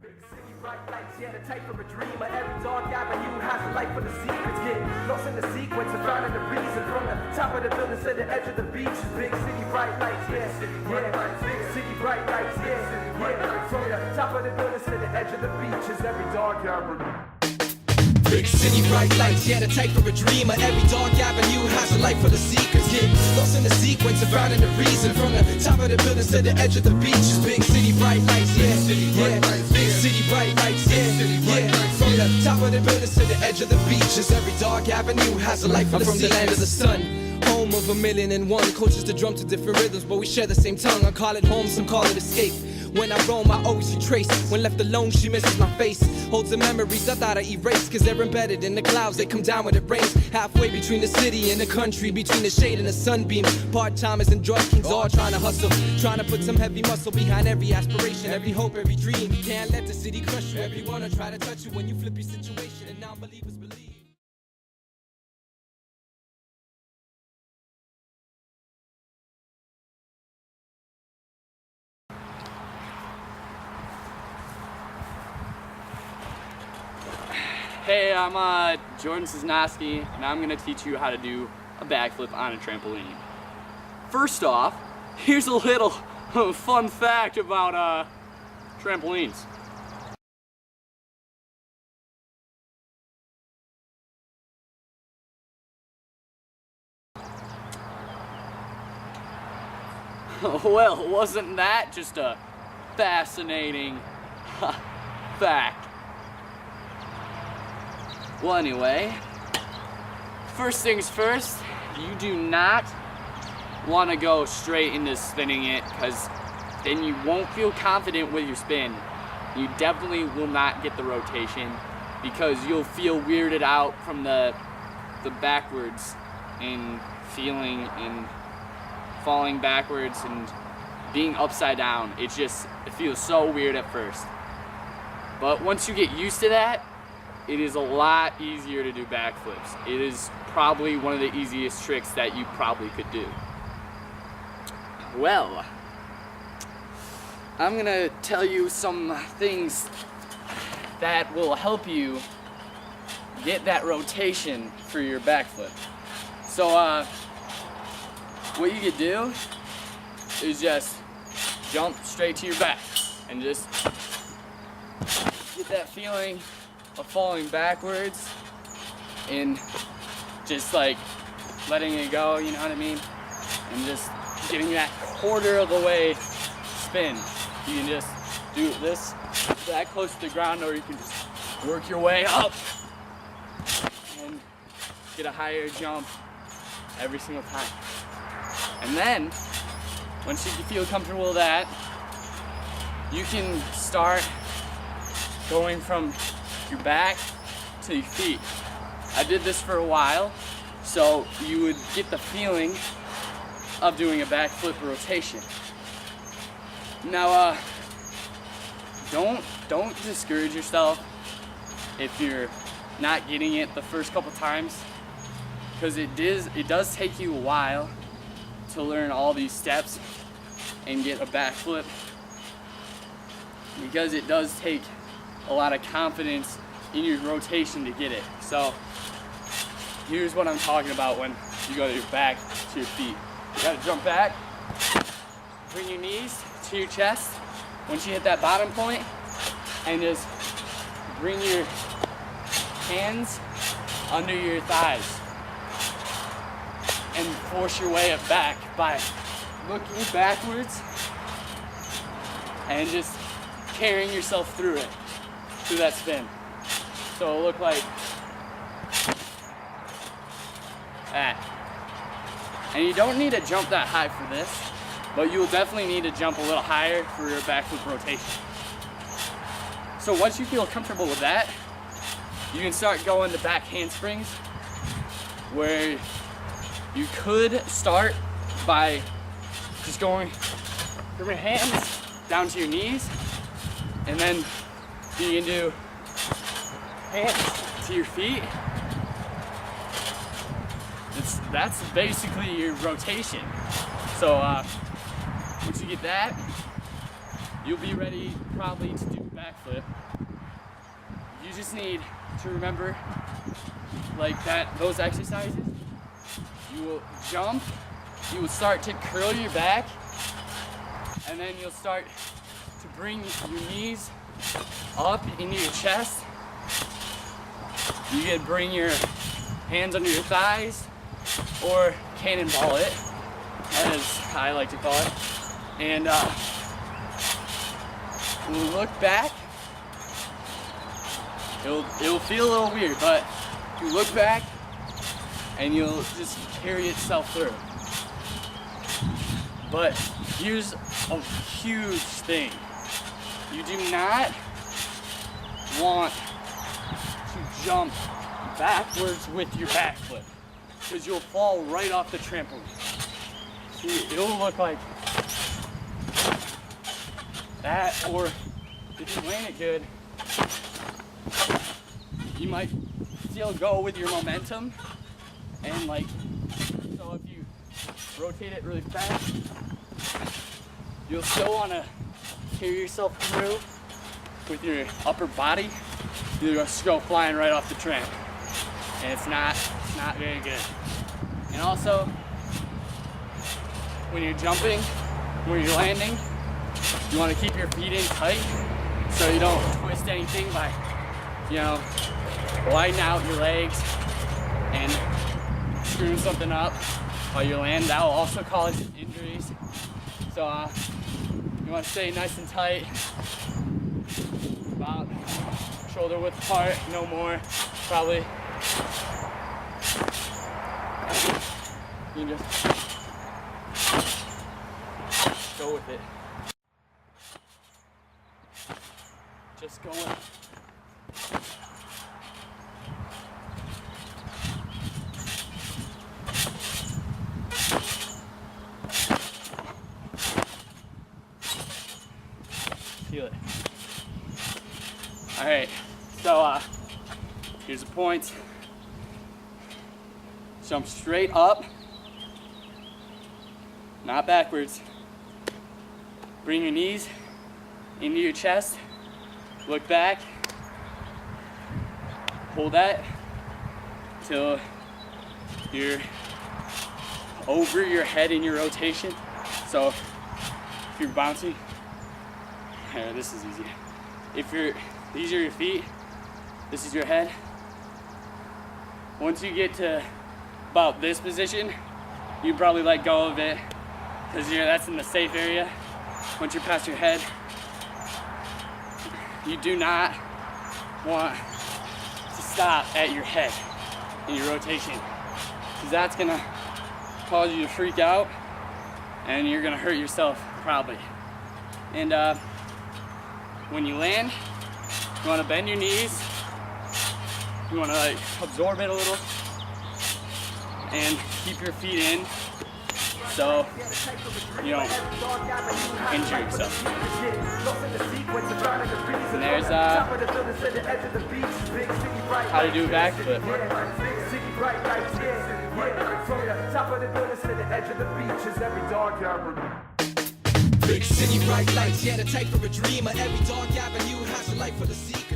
Big city, bright lights, yeah, the type of a dreamer. Every dark avenue has a light for the secrets. Get lost in the sequence and finding the reason. From the top of the building to the edge of the beach. Big city, bright lights, yeah, yeah. Big city, bright lights, yeah, yeah. From the top of the building to the edge of the beach is every dark avenue. Big city, bright lights, yeah, the type of a dreamer. Every dark avenue has a light for the seekers. Get lost in the sequence and finding the reason. From the top of the buildings to the edge of the beach. Big city, bright lights, yeah, yeah. Big city, bright lights, yeah, yeah. From the top of the buildings to the edge of the beach. Every dark avenue has a light for the seekers. From the land of the sun, home of 1,000,001. Cultures to drum to different rhythms, but we share the same tongue. I call it home, some call it escape. When I roam, I always retrace. When left alone, she misses my face. Holds the memories I thought I erased, cause they're embedded in the clouds. They come down when it rains. Halfway between the city and the country, between the shade and the sunbeam. Part-timers and drug kings all trying to hustle, trying to put some heavy muscle behind every aspiration, every hope, every dream. Can't let the city crush you. Everyone will try to touch you when you flip your situation, and non-believers believe. Hey, I'm Jordan Sosnoski, and I'm gonna teach you how to do a backflip on a trampoline. First off, here's a little fun fact about trampolines. Well, wasn't that just a fascinating fact? Well, anyway, first things first, you do not want to go straight into spinning it, because then you won't feel confident with your spin. You definitely will not get the rotation, because you'll feel weirded out from the backwards and feeling and falling backwards and being upside down. It feels so weird at first. But once you get used to that, it is a lot easier to do backflips. It is probably one of the easiest tricks that you probably could do. Well, I'm gonna tell you some things that will help you get that rotation for your backflip. So what you could do is just jump straight to your back and just get that feeling of falling backwards and just like letting it go, you know what I mean? And just getting that quarter of the way spin. You can just do this that close to the ground, or you can just work your way up and get a higher jump every single time. And then, once you feel comfortable with that, you can start going from your back to your feet. I did this for a while, so you would get the feeling of doing a backflip rotation. Now, don't discourage yourself if you're not getting it the first couple times, because it does take you a while to learn all these steps and get a backflip, because it does take a lot of confidence in your rotation to get it. So here's what I'm talking about when you go to your back to your feet. You gotta jump back, bring your knees to your chest once you hit that bottom point, and just bring your hands under your thighs and force your way up back by looking backwards and just carrying yourself through it, through that spin. So it'll look like that. And you don't need to jump that high for this, but you will definitely need to jump a little higher for your backflip rotation. So once you feel comfortable with that, you can start going to back handsprings, where you could start by just going from your hands down to your knees, and then you can do hands to your feet. That's basically your rotation. So once you get that, you'll be ready probably to do back backflip, you just need to remember like that, those exercises. You will jump, you will start to curl your back, and then you'll start to bring your knees up into your chest. You can bring your hands under your thighs, or cannonball it, as I like to call it. And when you look back, it'll feel a little weird, but you look back and you'll just carry itself through. But here's a huge thing. You do not want to jump backwards with your backflip, because you'll fall right off the trampoline. See, it'll look like that, or if you land it good, you might still go with your momentum, and like, so if you rotate it really fast, you'll still want to carry yourself through with your upper body. You're just go flying right off the tramp, and it's not very good. And also, when you're jumping, when you're landing, you want to keep your feet in tight so you don't twist anything by, widen out your legs and screwing something up while you land. That will also cause injuries. So you want to stay nice and tight, about shoulder width apart, no more, probably. You can just go with it. Just go with it. Feel it. All right, so here's the point. Jump straight up, not backwards. Bring your knees into your chest, look back, hold that till you're over your head in your rotation. So if you're bouncing, here, this is easy. These are your feet, this is your head. Once you get to about this position, you probably let go of it, because that's in the safe area. Once you're past your head, you do not want to stop at your head in your rotation, because that's gonna cause you to freak out and you're gonna hurt yourself probably. And when you land, you want to bend your knees, you want to absorb it a little and keep your feet in so you don't injure yourself. And there's how to do a backflip. Big city, bright lights, yeah, the type for a dreamer. Every dark avenue has a light for the secret.